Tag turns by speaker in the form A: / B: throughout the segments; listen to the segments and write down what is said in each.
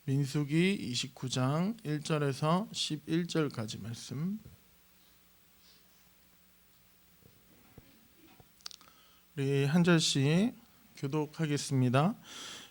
A: 민수기 29장 1절에서 11절까지 말씀. 우리 한 절씩 교독하겠습니다.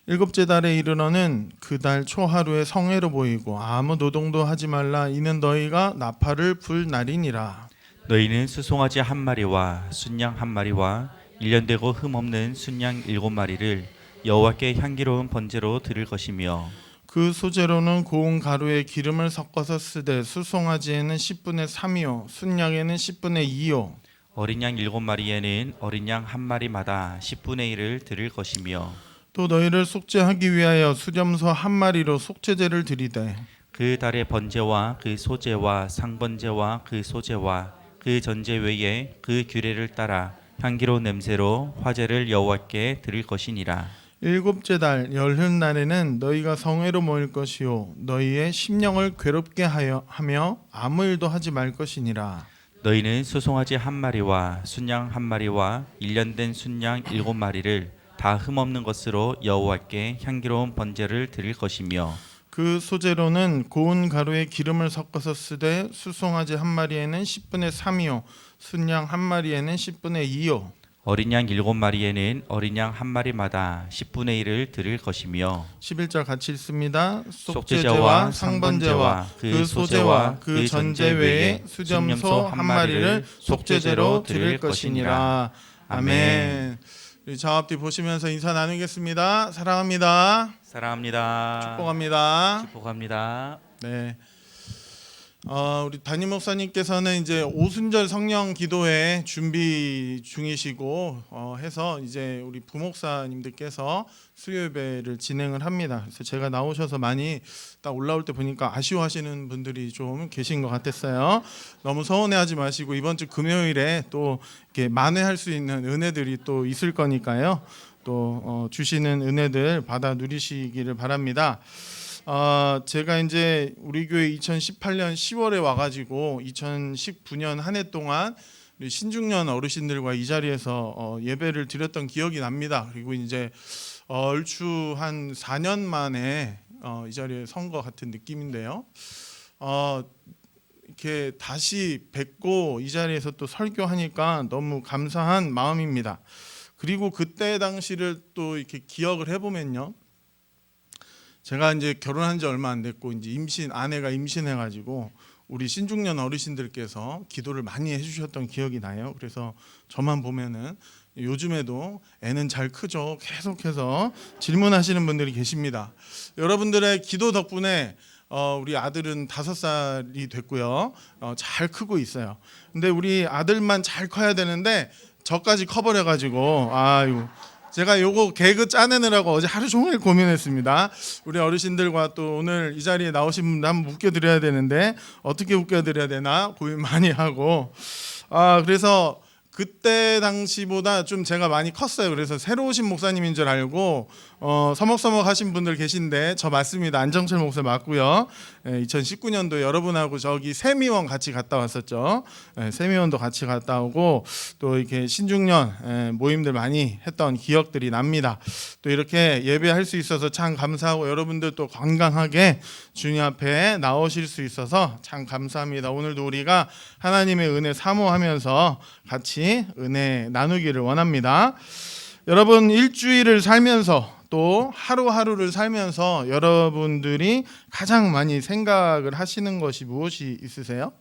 A: 일곱째 달에 이르러는 그 달 초하루에 성회로 보이고 아무 노동도 하지 말라. 이는 너희가 나팔을 불 날이니라.
B: 너희는 수송아지 한 마리와 순양 한 마리와 1년 되고 흠없는 순양 7마리를 여호와께 향기로운 번제로 드릴 것이며,
A: 그 소재로는 고운 가루에 기름을 섞어서 쓰되 수송아지에는 10분의 3이요 순양에는 10분의 2요
B: 어린 양 7마리에는 어린 양 한 마리마다 10분의 1을 드릴 것이며,
A: 또 너희를 속죄하기 위하여 수염소 한 마리로 속죄제를 드리되
B: 그 달의 번제와 그 소제와 상번제와 그 소제와 그 전제 외에 그 규례를 따라 향기로운 냄새로 화제를 여호와께 드릴 것이니라.
A: 일곱째 달 열흘 날에는 너희가 성회로 모일 것이요 너희의 심령을 괴롭게 하며 아무 일도 하지 말 것이니라.
B: 너희는 수송아지 한 마리와 순양 한 마리와 1년 된 순양 7마리를 다 흠없는 것으로 여호와께 향기로운 번제를 드릴 것이며,
A: 그 소재로는 고운 가루에 기름을 섞어서 쓰되 수송아지 한 마리에는 10분의 3이요 순양 한 마리에는 10분의 2요
B: 어린 양 7마리에는 어린 양 한 마리마다 10분의 1을 드릴 것이며,
A: 11절 같이 읽습니다.
B: 속죄제와 상번제와 그 소제와 그 전제 외에 수염소 한 마리를 속죄제로 드릴 것이니라.
A: 아멘. 우리 저 앞뒤 보시면서 인사 나누겠습니다. 사랑합니다.
B: 사랑합니다.
A: 축복합니다.
B: 축복합니다.
A: 네. 우리 담임 목사님께서는 이제 오순절 성령 기도회 준비 중이시고 해서 이제 우리 부목사님들께서 수요 예배를 진행을 합니다. 그래서 제가 나오셔서 많이 딱 올라올 때 보니까 아쉬워하시는 분들이 좀 계신 것 같았어요. 너무 서운해하지 마시고 이번 주 금요일에 또 이렇게 만회할 수 있는 은혜들이 또 있을 거니까요. 또 주시는 은혜들 받아 누리시기를 바랍니다. 제가 이제 우리 교회 2018년 10월에 와가지고 2019년 한 해 동안 우리 신중년 어르신들과 이 자리에서 예배를 드렸던 기억이 납니다. 그리고 이제 얼추 한 4년 만에 이 자리에 선 것 같은 느낌인데요. 이렇게 다시 뵙고 이 자리에서 또 설교하니까 너무 감사한 마음입니다. 그리고 그때 당시를 또 이렇게 기억을 해보면요. 제가 이제 결혼한 지 얼마 안 됐고 이제 아내가 임신해가지고 우리 신중년 어르신들께서 기도를 많이 해주셨던 기억이 나요. 그래서 저만 보면은 요즘에도 애는 잘 크죠. 계속해서 질문하시는 분들이 계십니다. 여러분들의 기도 덕분에 우리 아들은 5살이 됐고요. 잘 크고 있어요. 근데 우리 아들만 잘 커야 되는데 저까지 커버려가지고 아유. 제가 요거 개그 짜내느라고 어제 하루 종일 고민했습니다. 우리 어르신들과 또 오늘 이 자리에 나오신 분들 한번 웃겨드려야 되는데 어떻게 웃겨드려야 되나 고민 많이 하고 그래서 그때 당시보다 좀 제가 많이 컸어요. 그래서 새로 오신 목사님인 줄 알고 서먹서먹 하신 분들 계신데 저 맞습니다. 안정철 목사 맞고요. 2019년도 여러분하고 저기 세미원 같이 갔다 왔었죠. 세미원도 같이 갔다 오고 또 이렇게 신중년 모임들 많이 했던 기억들이 납니다. 또 이렇게 예배할 수 있어서 참 감사하고 여러분들 또 건강하게 주님 앞에 나오실 수 있어서 참 감사합니다. 오늘도 우리가 하나님의 은혜 사모하면서 같이 은혜 나누기를 원합니다. 여러분 일주일을 살면서 또 하루하루를 살면서 여러분들이 가장 많이 생각을 하시는 것이 무엇이 있으세요?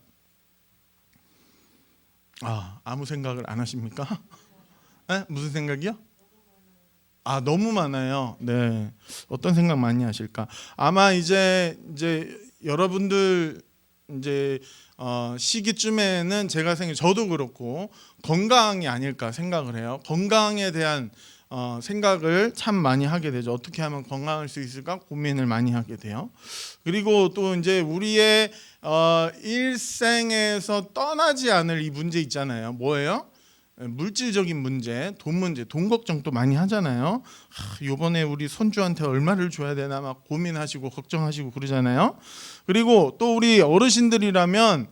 A: 아무 생각을 안 하십니까? 무슨 생각이요? 너무 많아요. 네, 어떤 생각 많이 하실까? 아마 이제 여러분들 이제 시기쯤에는 제가 저도 그렇고 건강이 아닐까 생각을 해요. 건강에 대한 생각을 참 많이 하게 되죠. 어떻게 하면 건강할 수 있을까 고민을 많이 하게 돼요. 그리고 또 이제 우리의 일생에서 떠나지 않을 이 문제 있잖아요. 뭐예요? 물질적인 문제, 돈 걱정도 많이 하잖아요. 이번에 우리 손주한테 얼마를 줘야 되나 막 고민하시고 걱정하시고 그러잖아요. 그리고 또 우리 어르신들이라면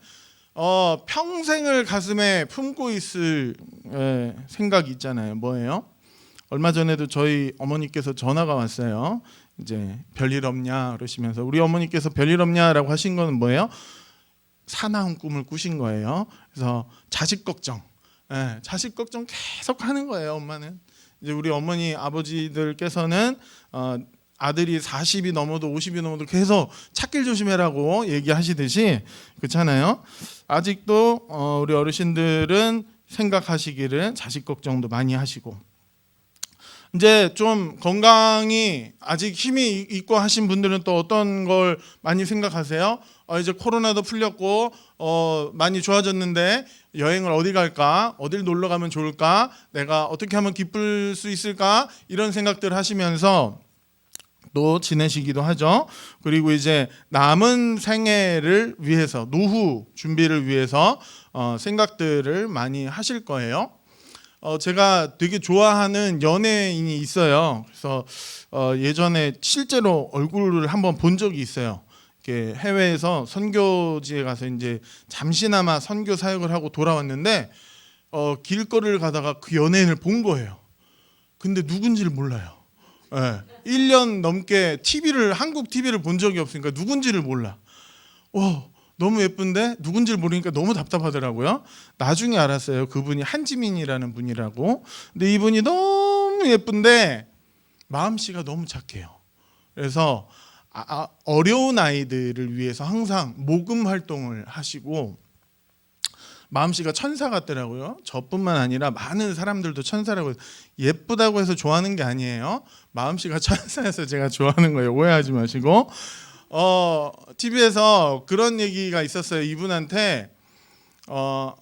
A: 평생을 가슴에 품고 있을 생각이 있잖아요. 뭐예요? 얼마 전에도 저희 어머니께서 전화가 왔어요. 이제 별일 없냐 그러시면서, 우리 어머니께서 별일 없냐라고 하신 건 뭐예요? 사나운 꿈을 꾸신 거예요. 그래서 자식 걱정, 자식 걱정 계속 하는 거예요. 엄마는 이제 우리 어머니 아버지들께서는 아들이 40이 넘어도 50이 넘어도 계속 찾길 조심해라고 얘기하시듯이, 그렇잖아요. 아직도 우리 어르신들은 생각하시기를 자식 걱정도 많이 하시고, 이제 좀 건강이 아직 힘이 있고 하신 분들은 또 어떤 걸 많이 생각하세요? 이제 코로나도 풀렸고 많이 좋아졌는데 여행을 어디 갈까? 어딜 놀러 가면 좋을까? 내가 어떻게 하면 기쁠 수 있을까? 이런 생각들 하시면서 또 지내시기도 하죠. 그리고 이제 남은 생애를 위해서, 노후 준비를 위해서 생각들을 많이 하실 거예요. 제가 되게 좋아하는 연예인이 있어요. 그래서 예전에 실제로 얼굴을 한번 본 적이 있어요. 이렇게 해외에서 선교지에 가서 이제 잠시나마 선교 사역을 하고 돌아왔는데 길거리를 가다가 그 연예인을 본 거예요. 근데 누군지를 몰라요. 1년 넘게 한국 TV를 본 적이 없으니까 누군지를 몰라. 너무 예쁜데 누군지를 모르니까 너무 답답하더라고요. 나중에 알았어요. 그분이 한지민이라는 분이라고. 근데 이분이 너무 예쁜데 마음씨가 너무 착해요. 그래서 어려운 아이들을 위해서 항상 모금 활동을 하시고, 마음씨가 천사 같더라고요. 저뿐만 아니라 많은 사람들도 천사라고. 예쁘다고 해서 좋아하는 게 아니에요. 마음씨가 천사여서 제가 좋아하는 거예요. 오해하지 마시고. TV에서 그런 얘기가 있었어요. 이분한테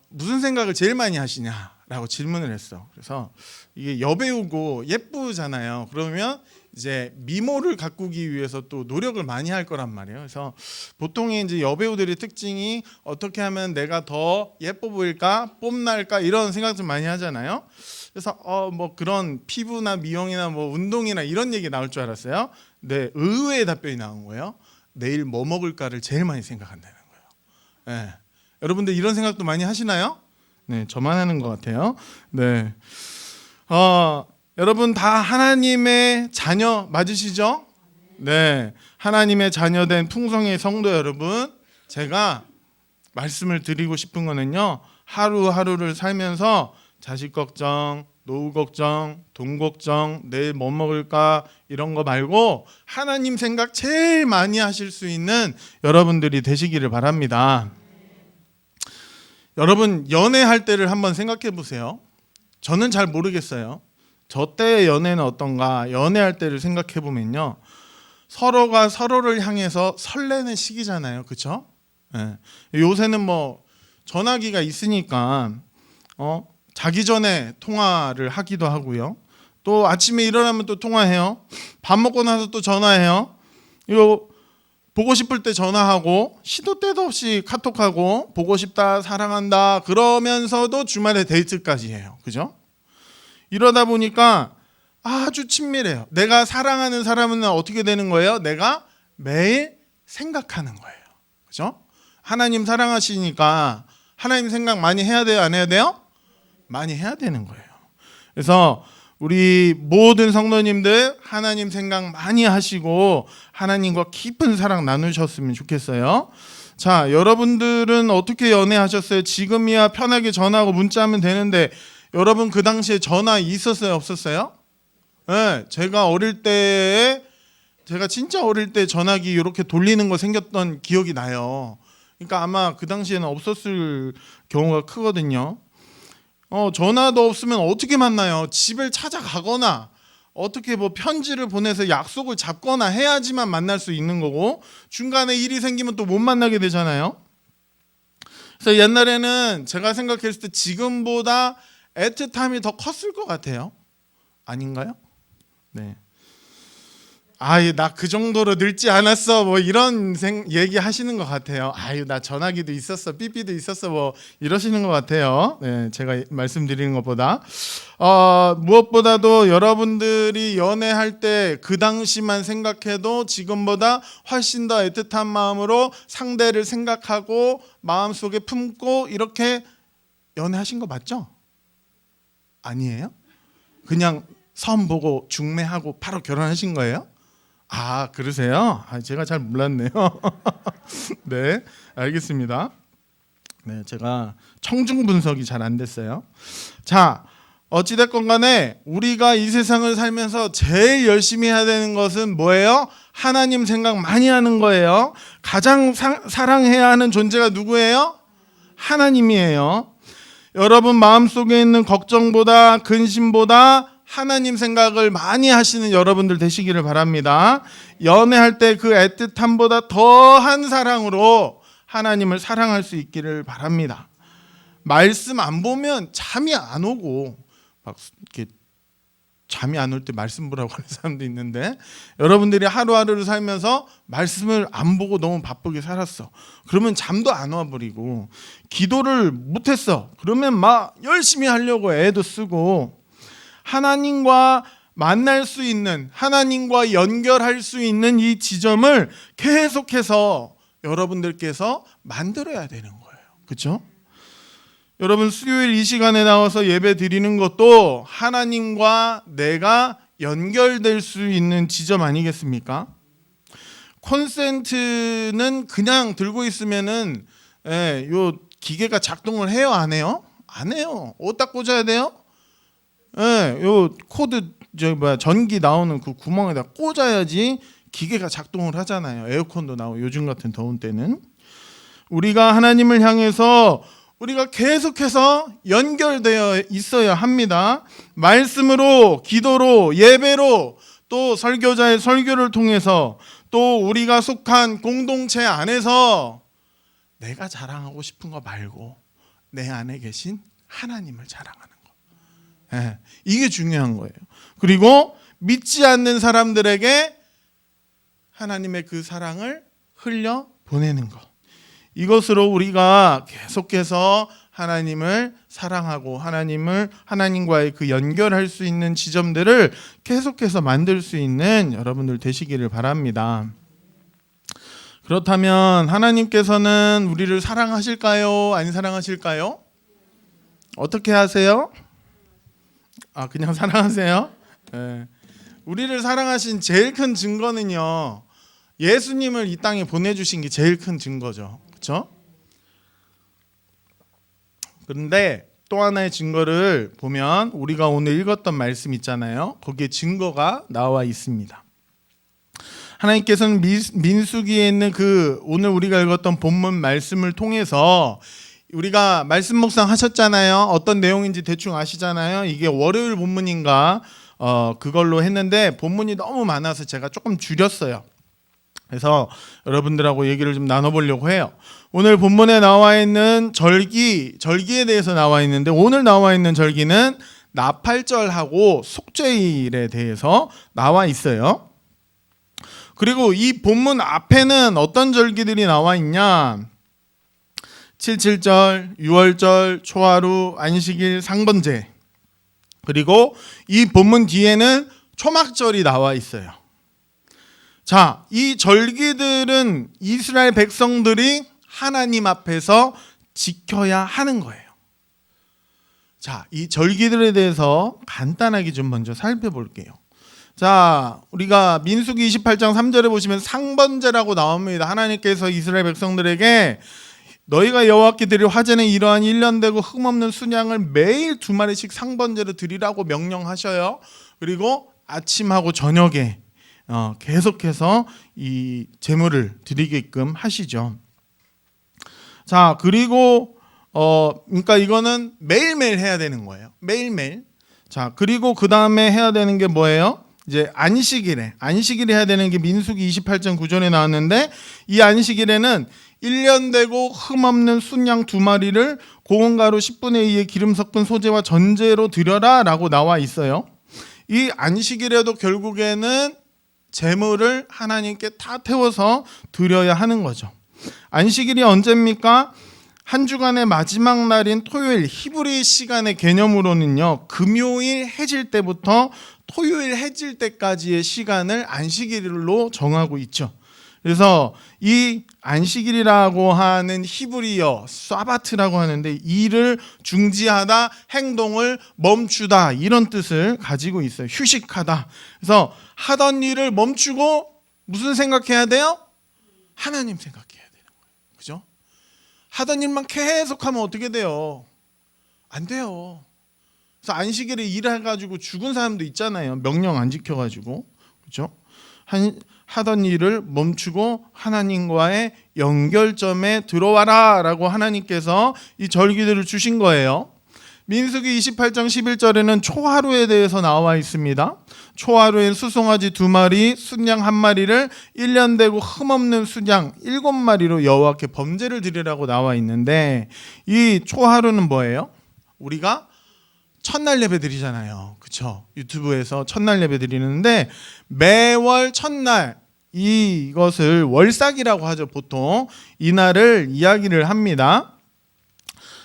A: 무슨 생각을 제일 많이 하시냐라고 질문을 했어. 그래서 이게 여배우고 예쁘잖아요. 그러면 이제 미모를 가꾸기 위해서 또 노력을 많이 할 거란 말이에요. 그래서 보통 이제 여배우들의 특징이 어떻게 하면 내가 더 예뻐 보일까, 뽐날까, 이런 생각 좀 많이 하잖아요. 그래서 뭐 그런 피부나 미용이나 뭐 운동이나 이런 얘기 나올 줄 알았어요. 네, 의외의 답변이 나온 거예요. 내일 뭐 먹을까를 제일 많이 생각한다는 거예요. 네. 여러분들 이런 생각도 많이 하시나요? 네, 저만 하는 것 같아요. 네, 여러분 다 하나님의 자녀 맞으시죠? 네, 하나님의 자녀된 풍성의 성도 여러분, 제가 말씀을 드리고 싶은 거는요, 하루하루를 살면서 자식 걱정, 노후 걱정, 돈 걱정, 내일 뭐 먹을까, 이런 거 말고 하나님 생각 제일 많이 하실 수 있는 여러분들이 되시기를 바랍니다. 여러분 연애할 때를 한번 생각해 보세요. 저는 잘 모르겠어요. 저 때의 연애는 어떤가. 연애할 때를 생각해 보면요, 서로가 서로를 향해서 설레는 시기잖아요. 그렇죠? 네. 요새는 뭐 전화기가 있으니까 자기 전에 통화를 하기도 하고요. 또 아침에 일어나면 또 통화해요. 밥 먹고 나서 또 전화해요. 이거 보고 싶을 때 전화하고, 시도 때도 없이 카톡하고, 보고 싶다, 사랑한다 그러면서도 주말에 데이트까지 해요. 그죠? 이러다 보니까 아주 친밀해요. 내가 사랑하는 사람은 어떻게 되는 거예요? 내가 매일 생각하는 거예요. 그죠? 하나님 사랑하시니까 하나님 생각 많이 해야 돼요? 안 해야 돼요? 많이 해야 되는 거예요. 그래서 우리 모든 성도님들 하나님 생각 많이 하시고 하나님과 깊은 사랑 나누셨으면 좋겠어요. 자, 여러분들은 어떻게 연애하셨어요? 지금이야 편하게 전화하고 문자하면 되는데, 여러분 그 당시에 전화 있었어요? 없었어요? 네, 제가 진짜 어릴 때 전화기 이렇게 돌리는 거 생겼던 기억이 나요. 그러니까 아마 그 당시에는 없었을 경우가 크거든요. 전화도 없으면 어떻게 만나요? 집을 찾아가거나 어떻게 뭐 편지를 보내서 약속을 잡거나 해야지만 만날 수 있는 거고, 중간에 일이 생기면 또 못 만나게 되잖아요. 그래서 옛날에는 제가 생각했을 때 지금보다 애틋함이 더 컸을 것 같아요. 아닌가요? 네. 아유, 나 그 정도로 늙지 않았어, 뭐 이런 얘기 하시는 것 같아요. 아유, 나 전화기도 있었어, 삐삐도 있었어, 뭐 이러시는 것 같아요. 네, 제가 말씀드리는 것보다 무엇보다도 여러분들이 연애할 때 그 당시만 생각해도 지금보다 훨씬 더 애틋한 마음으로 상대를 생각하고 마음속에 품고 이렇게 연애하신 거 맞죠? 아니에요? 그냥 선 보고 중매하고 바로 결혼하신 거예요? 아, 그러세요? 제가 잘 몰랐네요. 네, 알겠습니다. 네, 제가 청중 분석이 잘 안 됐어요. 자, 어찌됐건 간에 우리가 이 세상을 살면서 제일 열심히 해야 되는 것은 뭐예요? 하나님 생각 많이 하는 거예요. 가장 사랑해야 하는 존재가 누구예요? 하나님이에요. 여러분 마음속에 있는 걱정보다 근심보다 하나님 생각을 많이 하시는 여러분들 되시기를 바랍니다. 연애할 때 그 애틋함보다 더한 사랑으로 하나님을 사랑할 수 있기를 바랍니다. 말씀 안 보면 잠이 안 오고 막 이렇게 잠이 안 올 때 말씀 보라고 하는 사람도 있는데, 여러분들이 하루하루를 살면서 말씀을 안 보고 너무 바쁘게 살았어. 그러면 잠도 안 와버리고, 기도를 못했어. 그러면 막 열심히 하려고 애도 쓰고, 하나님과 만날 수 있는, 하나님과 연결할 수 있는 이 지점을 계속해서 여러분들께서 만들어야 되는 거예요. 그렇죠? 여러분 수요일 이 시간에 나와서 예배 드리는 것도 하나님과 내가 연결될 수 있는 지점 아니겠습니까? 콘센트는 그냥 들고 있으면은 요 기계가 작동을 해요, 안 해요? 안 해요. 어디다 꽂아야 돼요? 요 코드 전기 나오는 그 구멍에다 꽂아야지 기계가 작동을 하잖아요. 에어컨도 나오고 요즘 같은 더운 때는. 우리가 하나님을 향해서 우리가 계속해서 연결되어 있어야 합니다. 말씀으로, 기도로, 예배로, 또 설교자의 설교를 통해서, 또 우리가 속한 공동체 안에서 내가 자랑하고 싶은 거 말고 내 안에 계신 하나님을 자랑하는 거. 이게 중요한 거예요. 그리고 믿지 않는 사람들에게 하나님의 그 사랑을 흘려 보내는 것. 이것으로 우리가 계속해서 하나님을 사랑하고 하나님과의 그 연결할 수 있는 지점들을 계속해서 만들 수 있는 여러분들 되시기를 바랍니다. 그렇다면 하나님께서는 우리를 사랑하실까요? 안 사랑하실까요? 어떻게 하세요? 그냥 사랑하세요? 네. 우리를 사랑하신 제일 큰 증거는요, 예수님을 이 땅에 보내주신 게 제일 큰 증거죠. 그렇죠? 그런데 또 하나의 증거를 보면 우리가 오늘 읽었던 말씀 있잖아요. 거기에 증거가 나와 있습니다. 하나님께서는 민수기에 있는 그 오늘 우리가 읽었던 본문 말씀을 통해서, 우리가 말씀 묵상 하셨잖아요. 어떤 내용인지 대충 아시잖아요. 이게 월요일 본문인가 그걸로 했는데 본문이 너무 많아서 제가 조금 줄였어요. 그래서 여러분들하고 얘기를 좀 나눠보려고 해요. 오늘 본문에 나와 있는 절기에 대해서 나와 있는데, 오늘 나와 있는 절기는 나팔절하고 속죄일에 대해서 나와 있어요. 그리고 이 본문 앞에는 어떤 절기들이 나와 있냐? 7.7절, 6월절, 초하루, 안식일, 상번제. 그리고 이 본문 뒤에는 초막절이 나와 있어요. 자, 이 절기들은 이스라엘 백성들이 하나님 앞에서 지켜야 하는 거예요. 자, 이 절기들에 대해서 간단하게 좀 먼저 살펴볼게요. 자, 우리가 민수기 28장 3절에 보시면 상번제라고 나옵니다. 하나님께서 이스라엘 백성들에게 너희가 여호와께 드릴 화제는 이러한 1년 되고 흠없는 순양을 매일 2마리씩 상번제로 드리라고 명령하셔요. 그리고 아침하고 저녁에 계속해서 이 제물을 드리게끔 하시죠. 자, 그리고 그러니까 이거는 매일매일 해야 되는 거예요. 매일매일. 자, 그리고 그 다음에 해야 되는 게 뭐예요? 이제 안식일에 해야 되는 게 민수기 28장 9절에 나왔는데, 이 안식일에는 1년 되고 흠없는 순양 2마리를 고운 가루 10분의 2의 기름 섞은 소재와 전제로 드려라 라고 나와 있어요. 이 안식일에도 결국에는 제물을 하나님께 다 태워서 드려야 하는 거죠. 안식일이 언제입니까? 한 주간의 마지막 날인 토요일, 히브리 시간의 개념으로는요, 금요일 해질 때부터 토요일 해질 때까지의 시간을 안식일로 정하고 있죠. 그래서 이 안식일이라고 하는 히브리어 사바트라고 하는데 일을 중지하다, 행동을 멈추다 이런 뜻을 가지고 있어요. 휴식하다. 그래서 하던 일을 멈추고 무슨 생각해야 돼요? 하나님 생각해야 되는 거예요. 그죠? 하던 일만 계속하면 어떻게 돼요? 안 돼요. 그래서 안식일에 일해가지고 죽은 사람도 있잖아요. 명령 안 지켜가지고. 그죠? 하던 일을 멈추고 하나님과의 연결점에 들어와라 라고 하나님께서 이 절기들을 주신 거예요. 민수기 28장 11절에는 초하루에 대해서 나와 있습니다. 초하루엔 수송아지 2마리, 순양 1마리를 1년 되고 흠없는 순양 7마리로 여호와께 범죄를 드리라고 나와 있는데, 이 초하루는 뭐예요? 우리가 첫날 예배 드리잖아요. 그렇죠? 유튜브에서 첫날 예배 드리는데 매월 첫날 이것을 월삭이라고 하죠. 보통 이날을 이야기를 합니다.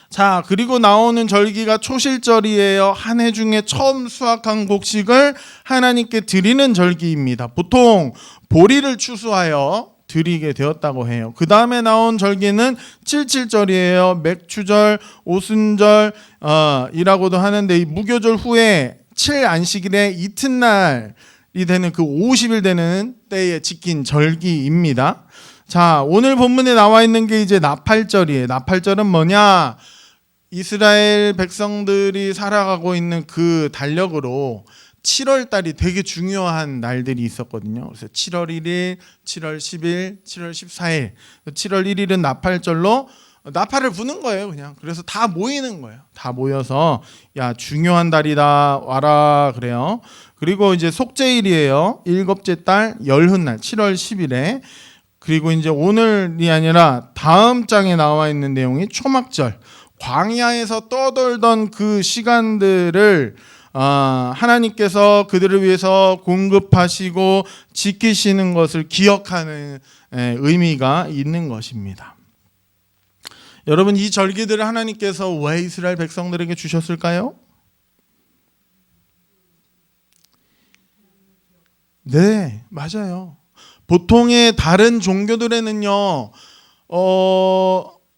A: 자, 그리고 나오는 절기가 초실절이에요. 한 해 중에 처음 수확한 곡식을 하나님께 드리는 절기입니다. 보통 보리를 추수하여 드리게 되었다고 해요. 그 다음에 나온 절기는 칠칠절이에요. 맥추절, 오순절 이라고도 하는데, 이 무교절 후에 7안식일의 이튿날이 되는 그 50일 되는 때에 지킨 절기입니다. 자, 오늘 본문에 나와 있는 게 이제 나팔절이에요. 나팔절은 뭐냐? 이스라엘 백성들이 살아가고 있는 그 달력으로 7월 달이 되게 중요한 날들이 있었거든요. 그래서 7월 1일, 7월 10일, 7월 14일. 7월 1일은 나팔절로 나팔을 부는 거예요, 그냥. 그래서 다 모이는 거예요. 다 모여서 야, 중요한 달이다, 와라 그래요. 그리고 이제 속죄일이에요. 일곱째 달 열흔날 7월 10일에. 그리고 이제 오늘이 아니라 다음 장에 나와 있는 내용이 초막절. 광야에서 떠돌던 그 시간들을 하나님께서 그들을 위해서 공급하시고 지키시는 것을 기억하는 의미가 있는 것입니다. 여러분, 이 절기들을 하나님께서 왜 이스라엘 백성들에게 주셨을까요? 네, 맞아요. 보통의 다른 종교들에는요,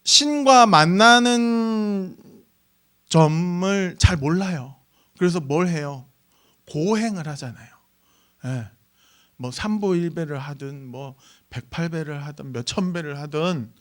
A: 신과 만나는 점을 잘 몰라요. 그래서 뭘 해요? 고행을 하잖아요. 예. 뭐 3보 1배를 하든 뭐 108배를 하든 몇천 배를 하든,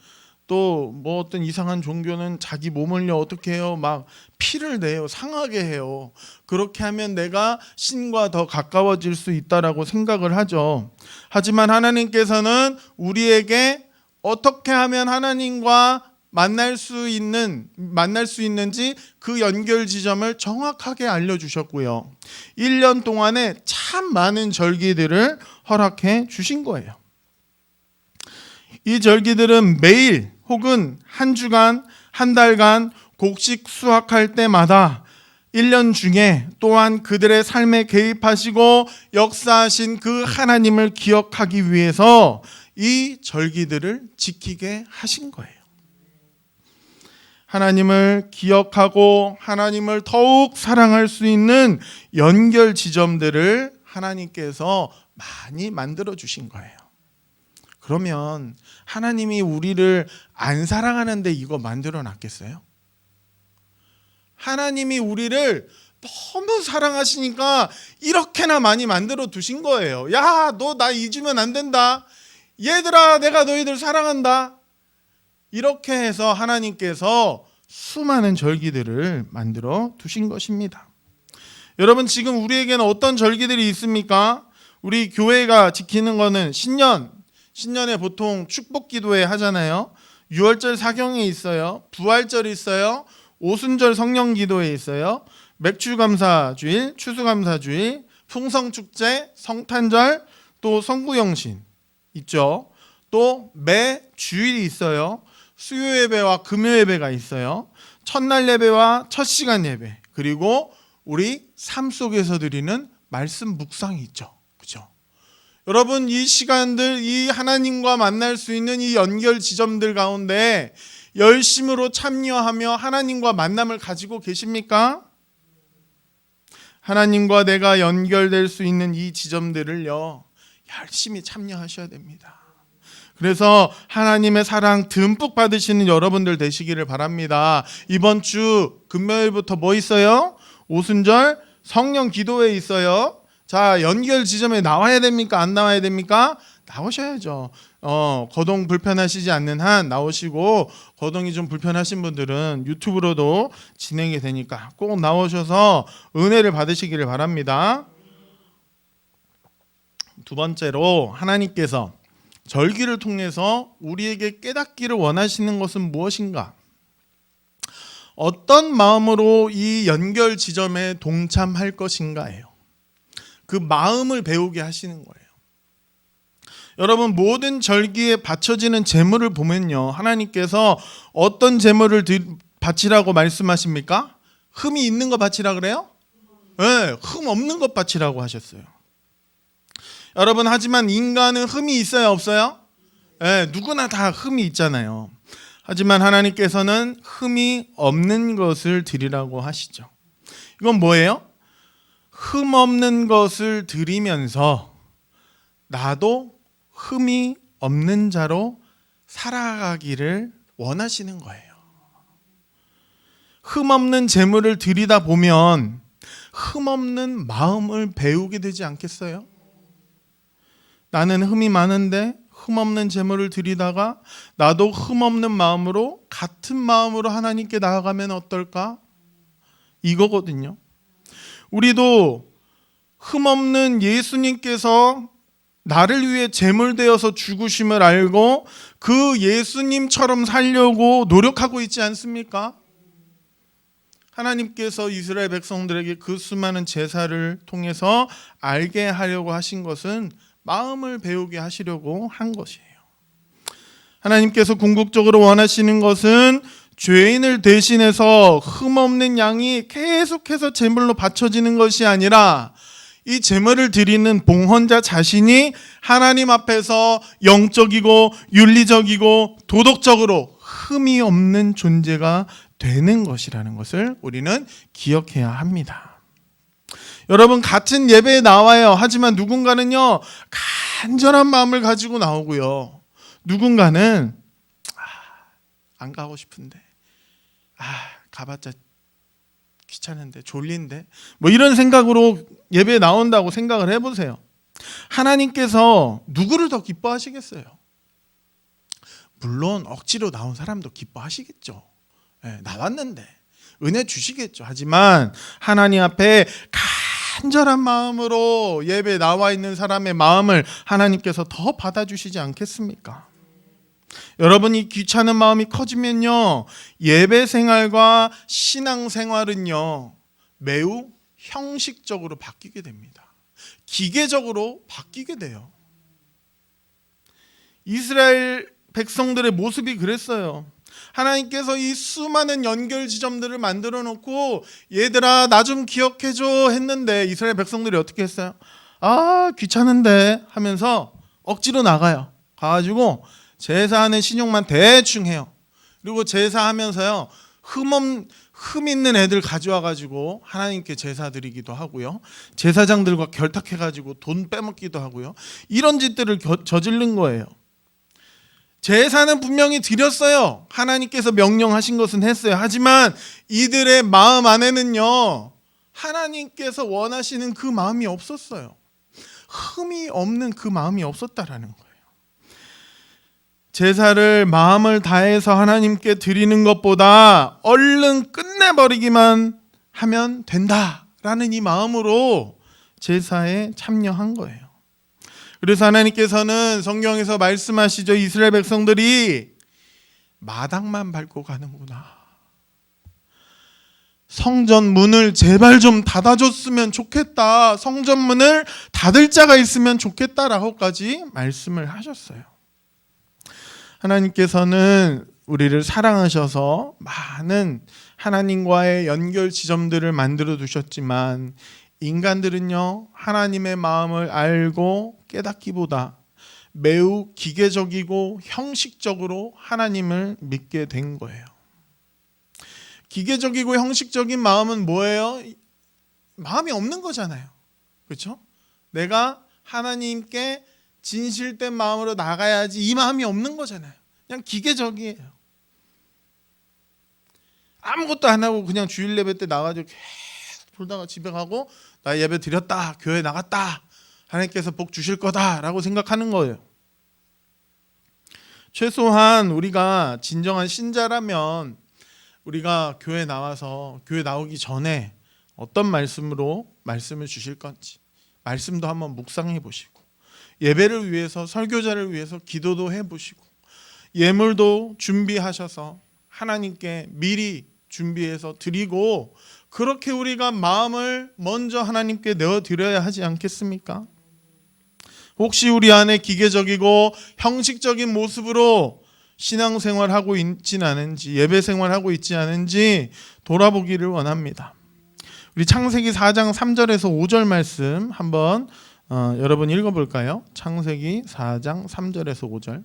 A: 또 뭐 어떤 이상한 종교는 자기 몸을요 어떻게 해요? 막 피를 내요. 상하게 해요. 그렇게 하면 내가 신과 더 가까워질 수 있다라고 생각을 하죠. 하지만 하나님께서는 우리에게 어떻게 하면 하나님과 만날 수 있는지 그 연결 지점을 정확하게 알려주셨고요. 1년 동안에 참 많은 절기들을 허락해 주신 거예요. 이 절기들은 매일 혹은 한 주간, 한 달간 곡식 수확할 때마다 1년 중에 또한 그들의 삶에 개입하시고 역사하신 그 하나님을 기억하기 위해서 이 절기들을 지키게 하신 거예요. 하나님을 기억하고 하나님을 더욱 사랑할 수 있는 연결 지점들을 하나님께서 많이 만들어 주신 거예요. 그러면 하나님이 우리를 안 사랑하는데 이거 만들어 놨겠어요? 하나님이 우리를 너무 사랑하시니까 이렇게나 많이 만들어 두신 거예요. 야, 너 나 잊으면 안 된다. 얘들아, 내가 너희들 사랑한다. 이렇게 해서 하나님께서 수많은 절기들을 만들어 두신 것입니다. 여러분, 지금 우리에게는 어떤 절기들이 있습니까? 우리 교회가 지키는 거는 신년에 보통 축복기도회 하잖아요. 유월절 사경에 있어요. 부활절이 있어요. 오순절 성령기도회 있어요. 맥주감사주일, 추수감사주일, 풍성축제, 성탄절, 또 성구영신 있죠. 또 매 주일이 있어요. 수요예배와 금요예배가 있어요. 첫날 예배와 첫시간 예배, 그리고 우리 삶 속에서 드리는 말씀 묵상이 있죠. 그렇죠? 여러분, 이 시간들, 이 하나님과 만날 수 있는 이 연결 지점들 가운데 열심으로 참여하며 하나님과 만남을 가지고 계십니까? 하나님과 내가 연결될 수 있는 이 지점들을요 열심히 참여하셔야 됩니다. 그래서 하나님의 사랑 듬뿍 받으시는 여러분들 되시기를 바랍니다. 이번 주 금요일부터 뭐 있어요? 오순절 성령 기도회 있어요. 자, 연결 지점에 나와야 됩니까? 안 나와야 됩니까? 나오셔야죠. 거동 불편하시지 않는 한 나오시고, 거동이 좀 불편하신 분들은 유튜브로도 진행이 되니까 꼭 나오셔서 은혜를 받으시기를 바랍니다. 두 번째로, 하나님께서 절기를 통해서 우리에게 깨닫기를 원하시는 것은 무엇인가? 어떤 마음으로 이 연결 지점에 동참할 것인가예요. 그 마음을 배우게 하시는 거예요. 여러분, 모든 절기에 바쳐지는 제물을 보면요, 하나님께서 어떤 제물을 바치라고 말씀하십니까? 흠이 있는 거 바치라 그래요? 네, 흠 없는 것 바치라고 하셨어요. 여러분, 하지만 인간은 흠이 있어요, 없어요? 네, 누구나 다 흠이 있잖아요. 하지만 하나님께서는 흠이 없는 것을 드리라고 하시죠. 이건 뭐예요? 흠 없는 것을 드리면서 나도 흠이 없는 자로 살아가기를 원하시는 거예요. 흠 없는 제물을 드리다 보면 흠 없는 마음을 배우게 되지 않겠어요? 나는 흠이 많은데 흠 없는 제물을 드리다가 나도 흠 없는 마음으로, 같은 마음으로 하나님께 나아가면 어떨까? 이거거든요. 우리도 흠 없는 예수님께서 나를 위해 제물 되어서 죽으심을 알고 그 예수님처럼 살려고 노력하고 있지 않습니까? 하나님께서 이스라엘 백성들에게 그 수많은 제사를 통해서 알게 하려고 하신 것은 마음을 배우게 하시려고 한 것이에요. 하나님께서 궁극적으로 원하시는 것은 죄인을 대신해서 흠없는 양이 계속해서 제물로 바쳐지는 것이 아니라 이 제물을 드리는 봉헌자 자신이 하나님 앞에서 영적이고 윤리적이고 도덕적으로 흠이 없는 존재가 되는 것이라는 것을 우리는 기억해야 합니다. 여러분, 같은 예배에 나와요. 하지만 누군가는요, 간절한 마음을 가지고 나오고요, 누군가는 안 가고 싶은데, 가봤자 귀찮은데, 졸린데, 뭐 이런 생각으로 예배에 나온다고 생각을 해보세요. 하나님께서 누구를 더 기뻐하시겠어요? 물론 억지로 나온 사람도 기뻐하시겠죠. 나왔는데 은혜 주시겠죠. 하지만 하나님 앞에 간절한 마음으로 예배에 나와 있는 사람의 마음을 하나님께서 더 받아주시지 않겠습니까? 여러분이 귀찮은 마음이 커지면요, 예배 생활과 신앙 생활은요, 매우 형식적으로 바뀌게 됩니다. 기계적으로 바뀌게 돼요. 이스라엘 백성들의 모습이 그랬어요. 하나님께서 이 수많은 연결 지점들을 만들어 놓고, 얘들아 나 좀 기억해줘 했는데 이스라엘 백성들이 어떻게 했어요? 귀찮은데 하면서 억지로 나가요. 가가지고 제사하는 신용만 대충 해요. 그리고 제사하면서요, 흠 있는 애들 가져와가지고 하나님께 제사 드리기도 하고요, 제사장들과 결탁해가지고 돈 빼먹기도 하고요, 이런 짓들을 저지른 거예요. 제사는 분명히 드렸어요. 하나님께서 명령하신 것은 했어요. 하지만 이들의 마음 안에는요, 하나님께서 원하시는 그 마음이 없었어요. 흠이 없는 그 마음이 없었다라는 거예요. 제사를 마음을 다해서 하나님께 드리는 것보다 얼른 끝내버리기만 하면 된다라는 이 마음으로 제사에 참여한 거예요. 그래서 하나님께서는 성경에서 말씀하시죠. 이스라엘 백성들이 마당만 밟고 가는구나. 성전 문을 제발 좀 닫아줬으면 좋겠다. 성전 문을 닫을 자가 있으면 좋겠다라고까지 말씀을 하셨어요. 하나님께서는 우리를 사랑하셔서 많은 하나님과의 연결 지점들을 만들어 두셨지만, 인간들은요, 하나님의 마음을 알고 깨닫기보다 매우 기계적이고 형식적으로 하나님을 믿게 된 거예요. 기계적이고 형식적인 마음은 뭐예요? 마음이 없는 거잖아요. 그렇죠? 내가 하나님께 진실된 마음으로 나가야지 이 마음이 없는 거잖아요. 그냥 기계적이에요. 아무것도 안 하고 그냥 주일 예배 때 나가지고 계속 돌다가 집에 가고 나 예배 드렸다, 교회 나갔다, 하나님께서 복 주실 거다라고 생각하는 거예요. 최소한 우리가 진정한 신자라면 우리가 교회 나와서 교회 나오기 전에 어떤 말씀으로 말씀을 주실 건지 말씀도 한번 묵상해 보시고, 예배를 위해서 설교자를 위해서 기도도 해 보시고, 예물도 준비하셔서 하나님께 미리 준비해서 드리고, 그렇게 우리가 마음을 먼저 하나님께 내어드려야 하지 않겠습니까? 혹시 우리 안에 기계적이고 형식적인 모습으로 신앙생활하고 있지는 않은지, 예배생활하고 있지 않은지 돌아보기를 원합니다. 우리 창세기 4장 3절에서 5절 말씀 한번 여러분 읽어볼까요? 창세기 4장 3절에서 5절.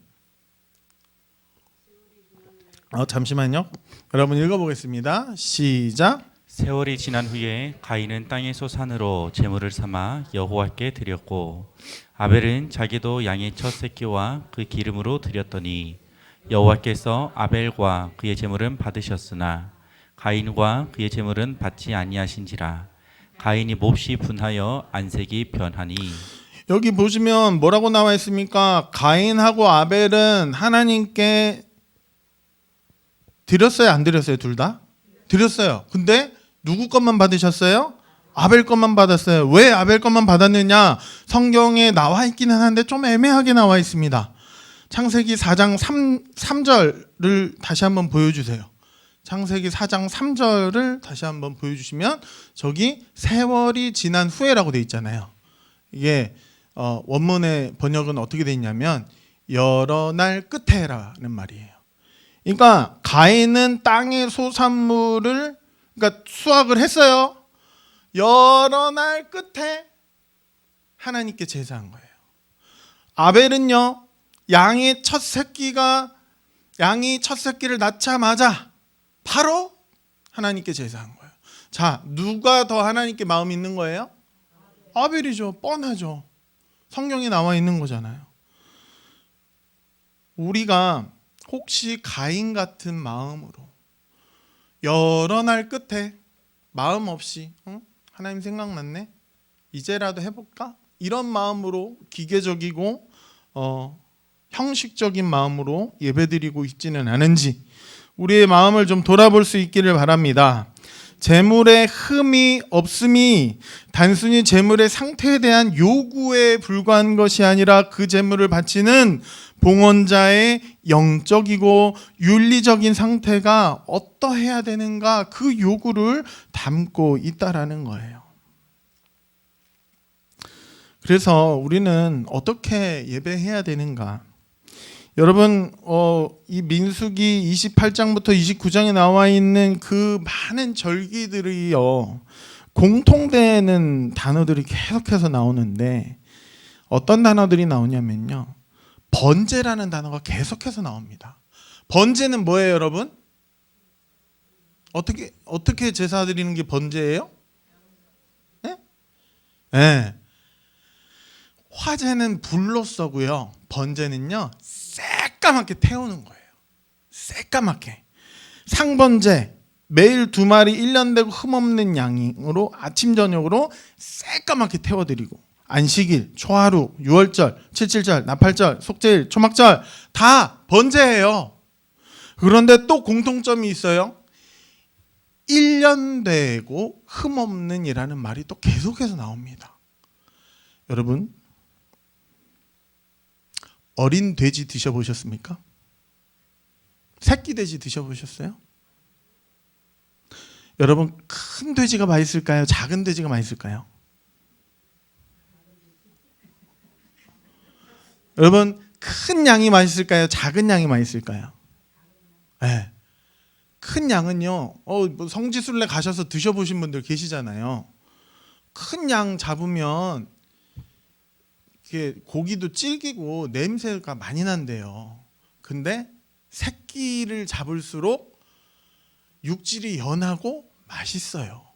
A: 잠시만요. 여러분 읽어보겠습니다. 시작.
B: 세월이 지난 후에 가인은 땅의 소산으로 제물을 삼아 여호와께 드렸고, 아벨은 자기도 양의 첫 새끼와 그 기름으로 드렸더니 여호와께서 아벨과 그의 제물은 받으셨으나 가인과 그의 제물은 받지 아니하신지라. 가인이 몹시 분하여 안색이 변하니.
A: 여기 보시면 뭐라고 나와 있습니까? 가인하고 아벨은 하나님께 드렸어요, 안 드렸어요? 둘 다? 드렸어요. 근데 누구 것만 받으셨어요? 아벨 것만 받았어요. 왜 아벨 것만 받았느냐? 성경에 나와 있기는 한데 좀 애매하게 나와 있습니다. 창세기 4장 3절을 다시 한번 보여주세요. 창세기 4장 3절을 다시 한번 보여주시면 저기 세월이 지난 후에라고 돼 있잖아요. 이게 원문의 번역은 어떻게 돼 있냐면 여러 날 끝에라는 말이에요. 그러니까 가인은 땅의 소산물을 그러니까 수확을 했어요. 여러 날 끝에 하나님께 제사한 거예요. 아벨은요, 양이 첫 새끼를 낳자마자 바로 하나님께 제사한 거예요. 자, 누가 더 하나님께 마음이 있는 거예요? 아벨이죠. 뻔하죠. 성경에 나와 있는 거잖아요. 우리가 혹시 가인 같은 마음으로 여러 날 끝에 마음 없이 하나님 생각났네, 이제라도 해볼까? 이런 마음으로 기계적이고 형식적인 마음으로 예배드리고 있지는 않은지 우리의 마음을 좀 돌아볼 수 있기를 바랍니다. 재물의 흠이 없음이 단순히 재물의 상태에 대한 요구에 불과한 것이 아니라 그 재물을 바치는 봉헌자의 영적이고 윤리적인 상태가 어떠해야 되는가, 그 요구를 담고 있다라는 거예요. 그래서 우리는 어떻게 예배해야 되는가? 여러분, 이 민수기 28장부터 29장에 나와 있는 그 많은 절기들이요, 공통되는 단어들이 계속해서 나오는데 어떤 단어들이 나오냐면요, 번제라는 단어가 계속해서 나옵니다. 번제는 뭐예요, 여러분? 어떻게 제사 드리는 게 번제예요? 네? 네. 화제는 불로 써고요. 번제는요, 새까맣게 태우는 거예요. 새까맣게. 상번제, 매일 2마리 1년 되고 흠없는 양으로 아침 저녁으로 새까맣게 태워드리고, 안식일, 초하루, 유월절, 칠칠절, 나팔절, 속죄일, 초막절 다 번제예요. 그런데 또 공통점이 있어요. 1년 되고 흠없는 이라는 말이 또 계속해서 나옵니다. 여러분, 어린 돼지 드셔보셨습니까? 새끼 돼지 드셔보셨어요? 여러분, 큰 돼지가 맛있을까요? 작은 돼지가 맛있을까요? 여러분, 큰 양이 맛있을까요? 작은 양이 맛있을까요? 네. 큰 양은요, 뭐 성지순례 가셔서 드셔보신 분들 계시잖아요. 큰 양 잡으면 이게 고기도 질기고 냄새가 많이 난대요. 근데 새끼를 잡을수록 육질이 연하고 맛있어요.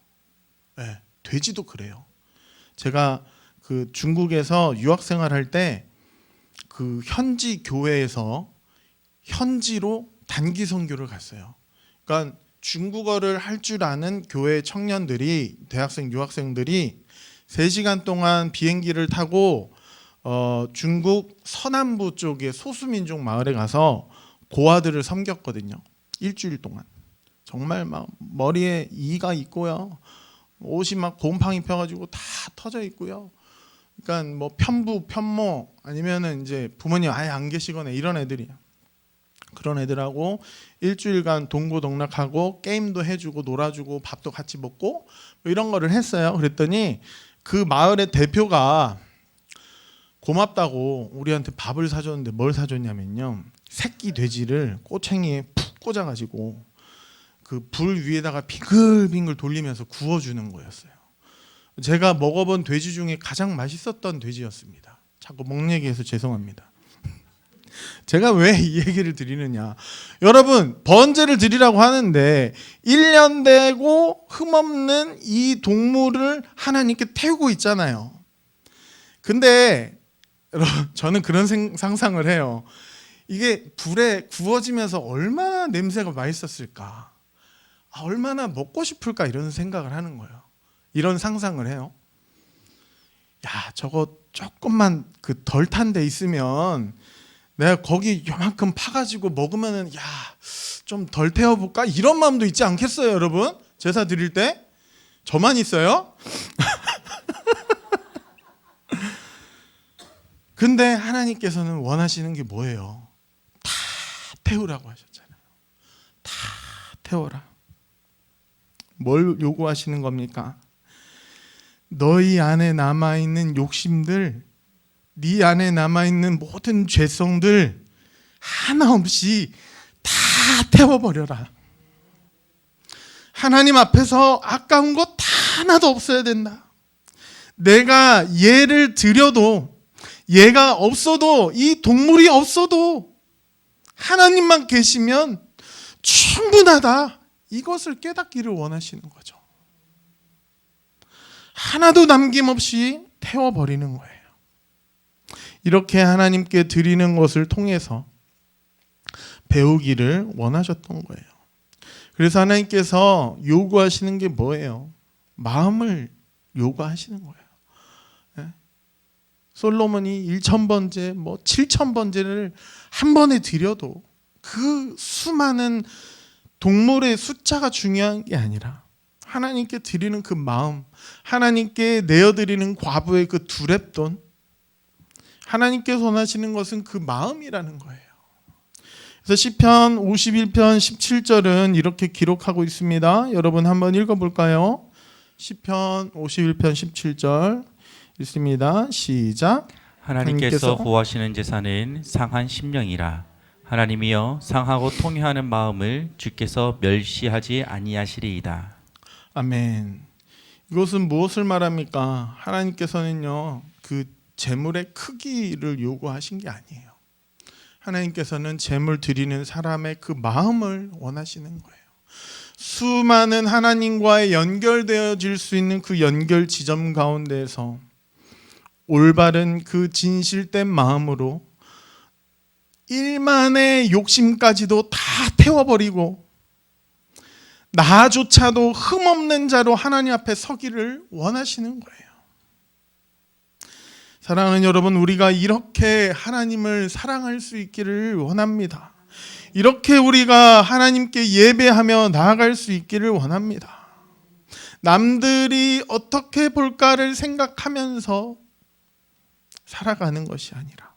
A: 네, 돼지도 그래요. 제가 그 중국에서 유학 생활할 때 그 현지 교회에서 현지로 단기 선교를 갔어요. 그러니까 중국어를 할 줄 아는 교회 청년들이, 대학생, 유학생들이 3시간 동안 비행기를 타고 중국 서남부 쪽의 소수민족 마을에 가서 고아들을 섬겼거든요. 일주일 동안. 정말 막 머리에 이가 있고요. 옷이 막 곰팡이 펴가지고 다 터져 있고요. 그러니까 뭐 편부, 편모 아니면은 이제 부모님 아예 안 계시거나 이런 애들이야. 그런 애들하고 일주일간 동고동락하고 게임도 해주고 놀아주고 밥도 같이 먹고 뭐 이런 거를 했어요. 그랬더니 그 마을의 대표가 고맙다고 우리한테 밥을 사줬는데 뭘 사줬냐면요, 새끼 돼지를 꼬챙이에 푹 꽂아가지고 그 불 위에다가 빙글빙글 돌리면서 구워주는 거였어요. 제가 먹어본 돼지 중에 가장 맛있었던 돼지였습니다. 자꾸 먹는 얘기해서 죄송합니다. 제가 왜 이 얘기를 드리느냐, 여러분 번제를 드리라고 하는데 1년 되고 흠없는 이 동물을 하나님께 태우고 있잖아요. 근데 여러분, 저는 그런 상상을 해요. 이게 불에 구워지면서 얼마나 냄새가 맛있었을까, 얼마나 먹고 싶을까, 이런 생각을 하는 거예요. 이런 상상을 해요. 야, 저거 조금만 그 덜 탄 데 있으면 내가 거기 요만큼 파가지고 먹으면은 야, 좀 덜 태워볼까, 이런 마음도 있지 않겠어요, 여러분? 제사 드릴 때 저만 있어요? 근데 하나님께서는 원하시는 게 뭐예요? 다 태우라고 하셨잖아요. 다 태워라. 뭘 요구하시는 겁니까? 너희 안에 남아있는 욕심들, 네 안에 남아있는 모든 죄성들 하나 없이 다 태워버려라. 하나님 앞에서 아까운 것 다 하나도 없어야 된다. 내가 얘를 드려도, 얘가 없어도, 이 동물이 없어도 하나님만 계시면 충분하다. 이것을 깨닫기를 원하시는 거죠. 하나도 남김없이 태워버리는 거예요. 이렇게 하나님께 드리는 것을 통해서 배우기를 원하셨던 거예요. 그래서 하나님께서 요구하시는 게 뭐예요? 마음을 요구하시는 거예요. 솔로몬이 1000번째, 뭐 7000번째를 한 번에 드려도 그 수많은 동물의 숫자가 중요한 게 아니라 하나님께 드리는 그 마음, 하나님께 내어드리는 과부의 그 두렙돈, 하나님께서 원하시는 것은 그 마음이라는 거예요. 그래서 시편 51편 17절은 이렇게 기록하고 있습니다. 여러분 한번 읽어볼까요? 시편 51편 17절 읽습니다. 시작.
B: 하나님께서 구하시는 제사는 상한 심령이라. 하나님이여 상하고 통회하는 마음을 주께서 멸시하지 아니하시리이다.
A: 아멘. 이것은 무엇을 말합니까? 하나님께서는요, 그 제물의 크기를 요구하신 게 아니에요. 하나님께서는 제물 드리는 사람의 그 마음을 원하시는 거예요. 수많은 하나님과의 연결되어질 수 있는 그 연결 지점 가운데에서 올바른 그 진실된 마음으로 일만의 욕심까지도 다 태워버리고 나조차도 흠없는 자로 하나님 앞에 서기를 원하시는 거예요. 사랑하는 여러분, 우리가 이렇게 하나님을 사랑할 수 있기를 원합니다. 이렇게 우리가 하나님께 예배하며 나아갈 수 있기를 원합니다. 남들이 어떻게 볼까를 생각하면서 살아가는 것이 아니라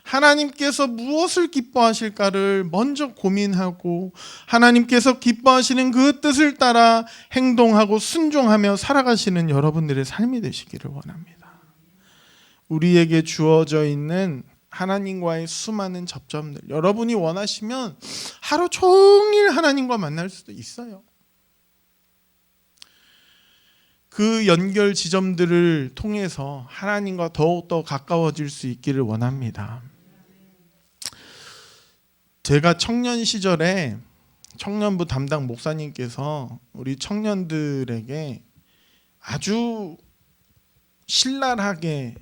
A: 하나님께서 무엇을 기뻐하실까를 먼저 고민하고 하나님께서 기뻐하시는 그 뜻을 따라 행동하고 순종하며 살아가시는 여러분들의 삶이 되시기를 원합니다. 우리에게 주어져 있는 하나님과의 수많은 접점들, 여러분이 원하시면 하루 종일 하나님과 만날 수도 있어요. 그 연결 지점들을 통해서 하나님과 더욱더 가까워질 수 있기를 원합니다. 제가 청년 시절에 청년부 담당 목사님께서 우리 청년들에게 아주 신랄하게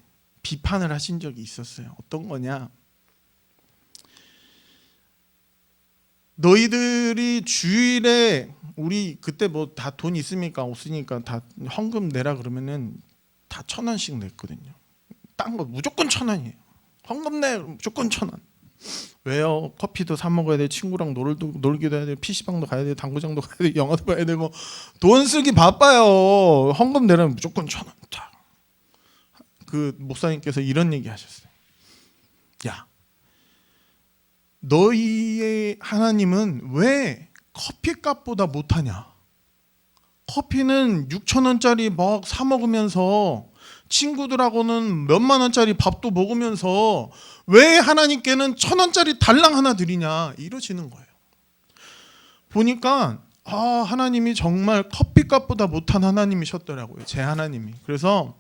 A: 비판을 하신 적이 있었어요. 어떤 거냐? 너희들이 주일에 우리 그때 뭐 다 돈 있으니까 없으니까 다 헌금 내라 그러면은 다 1,000원씩 냈거든요. 딴 거 무조건 1,000원이에요. 헌금 내 무조건 1,000원. 왜요? 커피도 사 먹어야 돼, 친구랑 놀기도 해야 돼, PC방도 가야 돼, 당구장도 가야 돼, 영화도 봐야 되고 돈 쓰기 바빠요. 헌금 내라면 무조건 1,000원. 그 목사님께서 이런 얘기 하셨어요. 야, 너희의 하나님은 왜 커피값보다 못하냐? 커피는 6,000원짜리 막 사 먹으면서 친구들하고는 몇만 원짜리 밥도 먹으면서 왜 하나님께는 1,000원짜리 달랑 하나 드리냐? 이러시는 거예요. 보니까 하나님이 정말 커피값보다 못한 하나님이셨더라고요. 제 하나님이. 그래서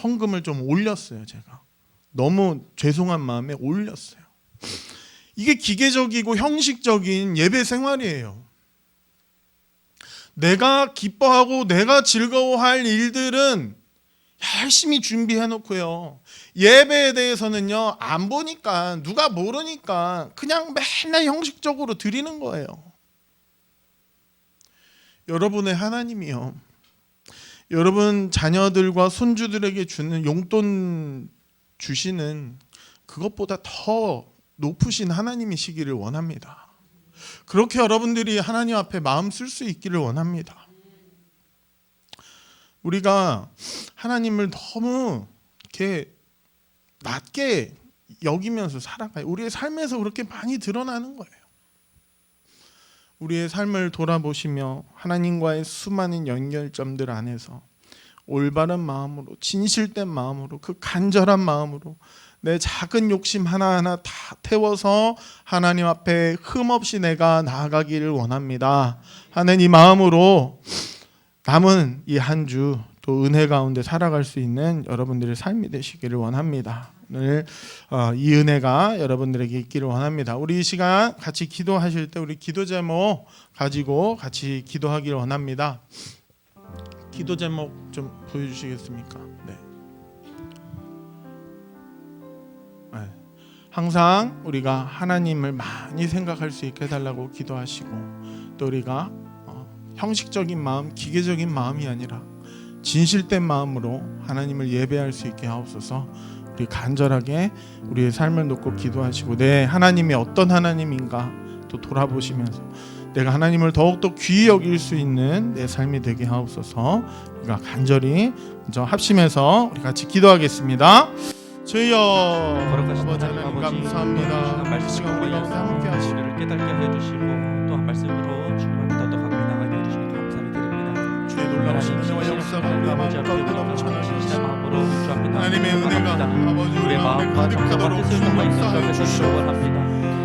A: 헌금을 좀 올렸어요. 제가 너무 죄송한 마음에 올렸어요. 이게 기계적이고 형식적인 예배 생활이에요. 내가 기뻐하고 내가 즐거워할 일들은 열심히 준비해 놓고요. 예배에 대해서는요, 안 보니까, 누가 모르니까 그냥 맨날 형식적으로 드리는 거예요. 여러분의 하나님이요, 여러분 자녀들과 손주들에게 주는 용돈 주시는 그것보다 더 높으신 하나님이시기를 원합니다. 그렇게 여러분들이 하나님 앞에 마음 쓸 수 있기를 원합니다. 우리가 하나님을 너무 이렇게 낮게 여기면서 살아가요. 우리의 삶에서 그렇게 많이 드러나는 거예요. 우리의 삶을 돌아보시며 하나님과의 수많은 연결점들 안에서 올바른 마음으로, 진실된 마음으로, 그 간절한 마음으로 내 작은 욕심 하나하나 다 태워서 하나님 앞에 흠없이 내가 나아가기를 원합니다 하는 이 마음으로 남은 이 한 주 또 은혜 가운데 살아갈 수 있는 여러분들의 삶이 되시기를 원합니다. 오늘 이 은혜가 여러분들에게 있기를 원합니다. 우리 이 시간 같이 기도하실 때 우리 기도 제목 가지고 같이 기도하기를 원합니다. 기도 제목 좀 보여주시겠습니까? 네. 항상 우리가 하나님을 많이 생각할 수 있게 해달라고 기도하시고, 또 우리가 형식적인 마음, 기계적인 마음이 아니라 진실된 마음으로 하나님을 예배할 수 있게 하옵소서. 우리 간절하게 우리의 삶을 놓고 기도하시고, 내 하나님이 어떤 하나님인가 또 돌아보시면서 내가 하나님을 더욱더 귀히 여길 수 있는 내 삶이 되게 하옵소서. 우리가 간절히 먼저 합심해서 우리 같이 기도하겠습니다. 주여,
B: 거룩하신
A: 아버지
B: 하나님
A: 하나님
B: 아버지,
A: 감사합니다.
B: 말씀
A: 시간 우리 가운데 함께 하시고
B: 우리를 깨닫게 하여 주시고 또 한 말씀으로 주님을 더 가까이 나가게 해 주시니 감사를 드립니다.
A: 주의 놀라우신 은혜와 역사가 우리 마음 가운데 넘쳐나시는
B: 마음으로 주 앞에
A: 하나님의 은혜가 아버지 우리
B: 우리의
A: 마음에
B: 마음과 정성과
A: 가득하도록
B: 뜻을 담아 있는 주
A: 역사하여
B: 앞에 서기를
A: 주시옵소서.
B: 원합니다.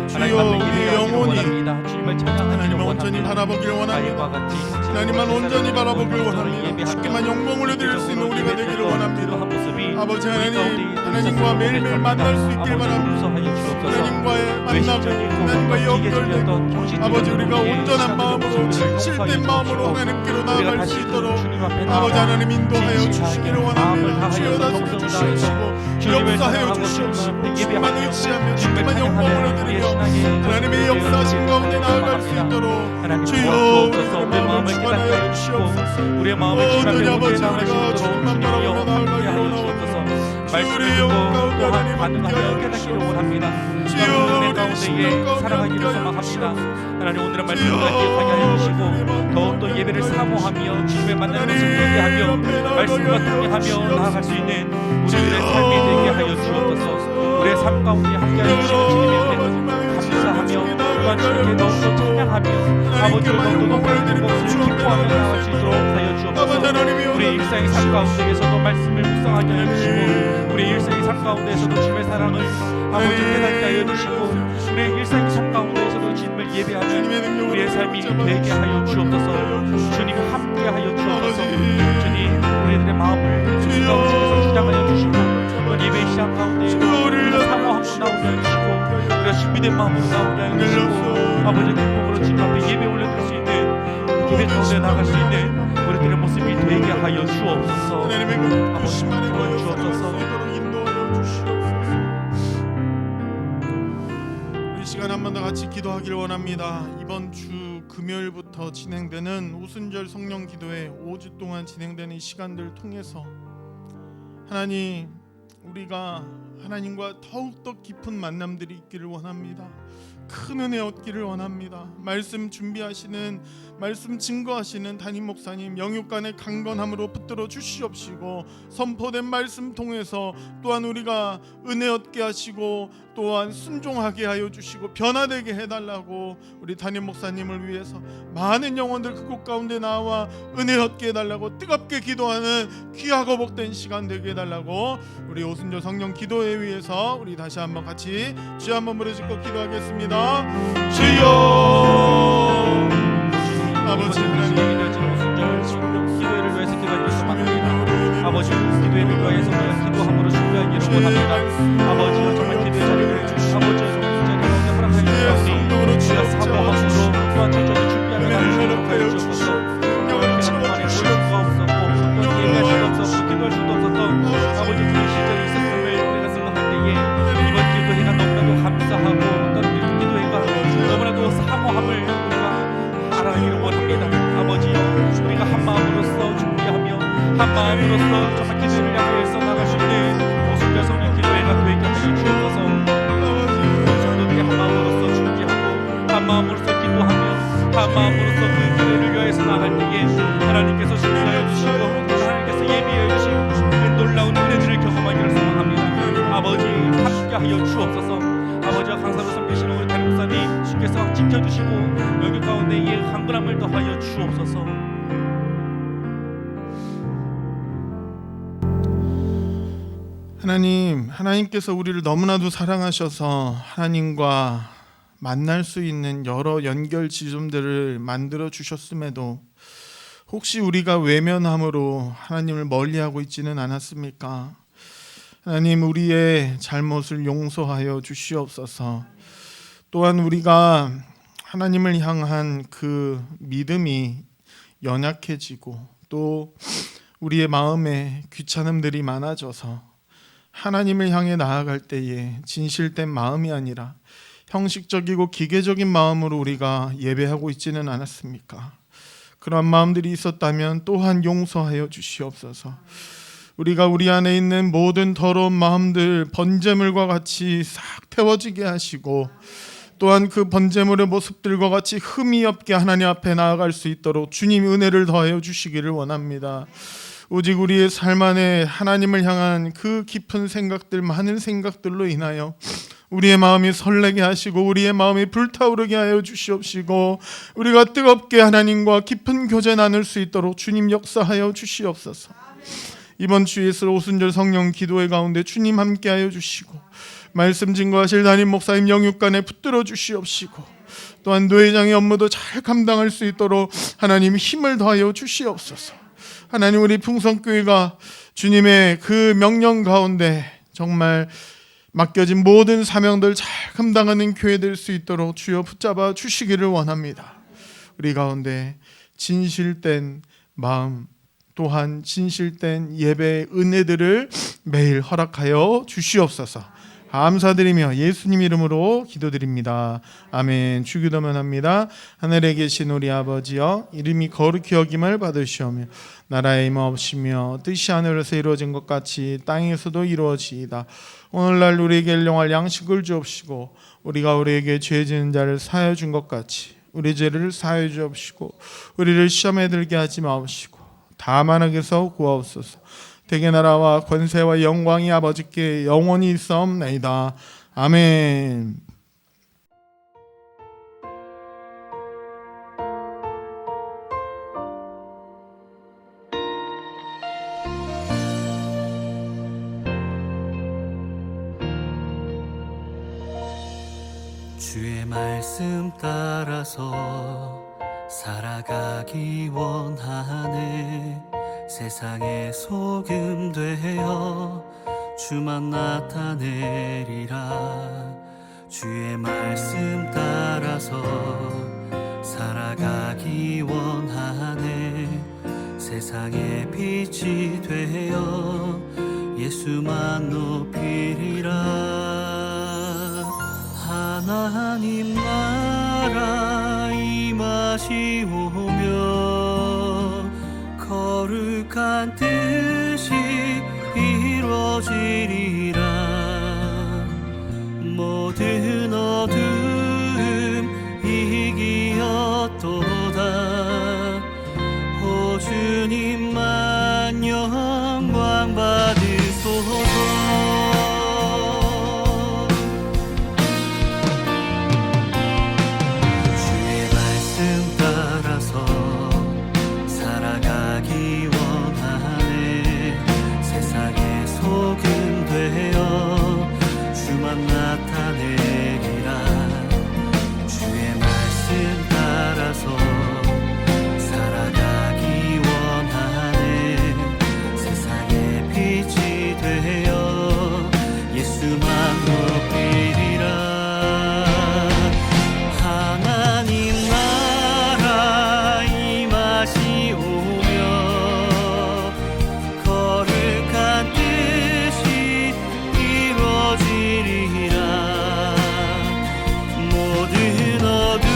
A: 주여,
B: 하나님 앞에
A: 우리
B: 예배하기를
A: 영혼이
B: 원합니다. 주님을 찬양하기를
A: 하나님을 온전히
B: 원합니다.
A: 바라보길 원합니다.
B: 가인과 같이
A: 하나님만 온전히 바라보길 원합니다. 주께만 영광 올려드릴 수 있는 우리가 되기를 원합니다. 아버지 하나님, 하나님과 매일매일 만날 수 있길 바랍니다. 하나님과의 만나고 하나님과의 연결되고 아버지 우리가 온전한 마음으로 진실된 마음으로 하나님께로 나아갈 수 있도록 아버지 하나님 인도하여 주시기를 원합니다. 주여 다스려 주시옵시고 역사하여 주시옵시고 주님만 의지하며 주님만 영광 올려드리며 하나님의 역사하신 가운데 나아갈 수 있도록 주여 우리의 마음을 축원하여 주시옵소서.
B: 우리의 마음을 주님 앞에
A: 아버지
B: 나아갈 수
A: 우리가
B: 있도록
A: 주님만 바라보며 나아가기를
B: 주옵소서. 말씀을
A: 주의
B: 듣고
A: 영광 가운데
B: 또한
A: 하나님
B: 반응하여
A: 함께하여
B: 깨닫기를 원합니다.
A: 주여
B: 은혜
A: 우리
B: 가운데
A: 심령 가운데
B: 살아가기를
A: 함께하여
B: 소망합니다.
A: 주시옵소서.
B: 하나님 오늘의 말씀을 기억하게 하여 주시고 더욱더 예배를 사모하며 주님을 만나는 것을 예배하며 말씀과 동의하며 나아갈 수 있는 우리들의 삶이 되게 하여 주옵소서. 우리의 삶 가운데 함께하여 주시는 주님의 은혜 감사하며 또한 주님께 더욱더 찬양하며 아버지를 더욱더 높이는 것을 기뻐하며 나아갈 수 있도록 하여 주옵소서. 우리 일상의 삶 가운데에서도 말씀을 묵상하게 하여 주시고 우리 일상의 삶 가운데에서도 주님의 사랑을 아버지 깨닫게 하여 주시고 우리 일상의 삶 가운데에서도 주님을 예배하는 우리의 삶이 되게 하여 주옵소서. 주님 함께 하여 주옵소서. 주님 우리들의 마음을 주님 가운데서 주장하여 주시고 또 예배 시간 가운데 사모하고 나오게 하여 주시고 우리가 준비된 마음으로 나오게 하여 주시고 아버지 기쁨으로 주님 앞에 예배 올려드릴 수 있는 예배 가운데 나갈 수 있는 우리들의 모습이 되게 하여 주옵소서.
A: 하나님의 그
B: 아버지
A: 부심만을
B: 도와
A: 보여
B: 주옵소서.
A: 주옵소서. 같이 기도하길 원합니다. 이번 주 금요일부터 진행되는 오순절 성령 기도회 5주 동안 진행되는 이 시간들을 통해서 하나님, 우리가 하나님과 더욱더 깊은 만남들이 있기를 원합니다. 큰 은혜 얻기를 원합니다. 말씀 준비하시는, 말씀 증거하시는 담임 목사님 영육간의 강건함으로 붙들어 주시옵시고, 선포된 말씀 통해서 또한 우리가 은혜 얻게 하시고 또한 순종하게 하여 주시고 변화되게 해달라고, 우리 담임 목사님을 위해서 많은 영혼들 그곳 가운데 나와 은혜 얻게 해달라고 뜨겁게 기도하는 귀하고 복된 시간 되게 해달라고, 우리 오순절 성령 기도회 위해서 우리 다시 한번 같이 주여 한번 부르짖고 기도하겠습니다. 주여, 아버지 하나님,
B: 오순절 성령 기도회를 위해서 기도하기를 소망합니다. 아버지, 기도회를 위해서 우리가 기도함으로 준비하기를 원합니다. 아버지, 정말 기도의 자리를 아버지, 정말 이 자리를 허락하여 주시옵소서. 우리가 사모함으로 또한 철저히 준비하는 날을 허락하여 주옵소서. 이렇게 한동안에 볼 수가 없었고 또 예배할 수도 없었고 기도할 수도 없었던 아버지, 그런 시절이 있었음을 우리가 생각할 때에 이번 기도회가 너무나도 감사하고 또 너무나도 사모함을 우리가 알아가기를 원합니다. 아버지, 우리가 한 마음으로서 준비하며 한 마음으로서 정말 기도를 향해서 나갈 수 있는 오순절 성령 기도회가 되게 하여 주옵소서. 성도들이 한 마음으로서 준비하고 한 마음으로서 기도하며 한 마음으로서 그 기도를 위해서 나갈 때에 하나님께서 신뢰하여 주시고 하나님께서 예비하여 주신 그 놀라운 은혜들을 경험하기를 소망합니다. 아버지, 함께하여 주옵소서. 아버지와 강사로 섬기시는 우리 담임 목사님 주께서 지켜주시고 여기 가운데 이 강건함을 더하여 주옵소서.
A: 하나님, 하나님께서 우리를 너무나도 사랑하셔서 하나님과 만날 수 있는 여러 연결 지점들을 만들어 주셨음에도 혹시 우리가 외면함으로 하나님을 멀리하고 있지는 않았습니까? 하나님, 우리의 잘못을 용서하여 주시옵소서. 또한 우리가 하나님을 향한 그 믿음이 연약해지고 또 우리의 마음에 귀찮음들이 많아져서 하나님을 향해 나아갈 때에 진실된 마음이 아니라 형식적이고 기계적인 마음으로 우리가 예배하고 있지는 않았습니까? 그런 마음들이 있었다면 또한 용서하여 주시옵소서. 우리가 우리 안에 있는 모든 더러운 마음들 번제물과 같이 싹 태워지게 하시고 또한 그 번제물의 모습들과 같이 흠이 없게 하나님 앞에 나아갈 수 있도록 주님 은혜를 더하여 주시기를 원합니다. 오직 우리의 삶 안에 하나님을 향한 그 깊은 생각들, 많은 생각들로 인하여 우리의 마음이 설레게 하시고 우리의 마음이 불타오르게 하여 주시옵시고 우리가 뜨겁게 하나님과 깊은 교제 나눌 수 있도록 주님 역사하여 주시옵소서. 이번 주에서 오순절 성령 기도회 가운데 주님 함께하여 주시고 말씀 증거하실 담임 목사님 영육간에 붙들어 주시옵시고 또한 노회장의 업무도 잘 감당할 수 있도록 하나님 힘을 더하여 주시옵소서. 하나님, 우리 풍성교회가 주님의 그 명령 가운데 정말 맡겨진 모든 사명들 잘 감당하는 교회 될 수 있도록 주여 붙잡아 주시기를 원합니다. 우리 가운데 진실된 마음 또한 진실된 예배의 은혜들을 매일 허락하여 주시옵소서. 감사드리며 예수님 이름으로 기도드립니다. 아멘. 주기도만 합니다. 하늘에 계신 우리 아버지여, 이름이 거룩히 여김을 받으시오며 나라의 임하옵시며 뜻이 하늘에서 이루어진 것 같이 땅에서도 이루어지이다. 오늘날 우리에게 일용할 양식을 주옵시고 우리가 우리에게 죄 지은 자를 사하여 준 것 같이 우리 죄를 사하여 주옵시고 우리를 시험에 들게 하지 마옵시고 다만 악에서 구하옵소서. 대개 나라와 권세와 영광이 아버지께 영원히 있사옵나이다. 아멘.
C: 주의 말씀 따라서 살아가기 원하네. 세상의 소금 되어 주만 나타내리라. 주의 말씀 따라서 살아가기 원하네. 세상의 빛이 되어 예수만 높이리라. 하나 하나님 나라 임하시오며 거룩한 뜻이 이루어지리라. 모든 어둠 이기었도다. 오 주님만 영광 받으소서. 주의 말씀 따라서 살아가기 원하네. 세상의 소금 되어 주만 나타내리라. 주의 말씀 따라서 살아가기 원하네. 세상의 빛이 되어 예수만 높이리라. 하나님 나라 임하시오며 거룩한 뜻이 이루어지리라. 모든 어둠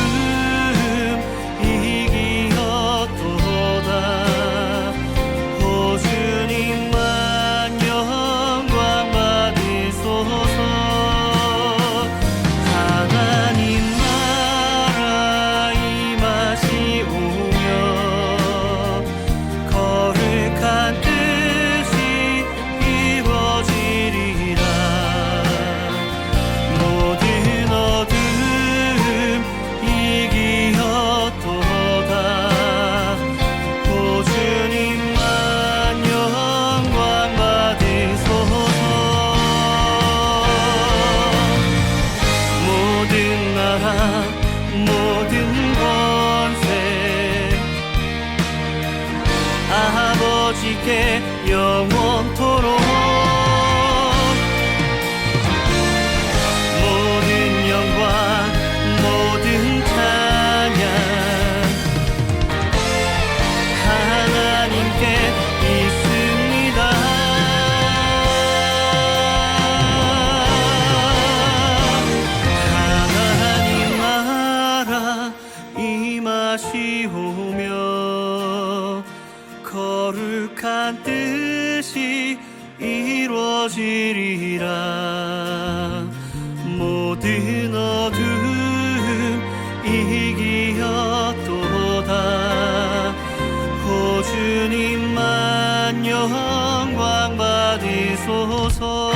C: 이기었도다. 오 주님만 영광 받으소서. 하나님 나라 임하시오며 거룩한 뜻이 이루어지리라. 모든 어둠 이기었도다. 오 주님만 영광 받으소서. 모든 나라 모든 권세 아버지께 영원토록 모든 영광 모든 찬양 하나님께 있습니다. 하나님 나라 임하시오며 거룩한 뜻이 이루어지리라. 모든 어둠 이기었도다. 오 주님만 영광 받으소서.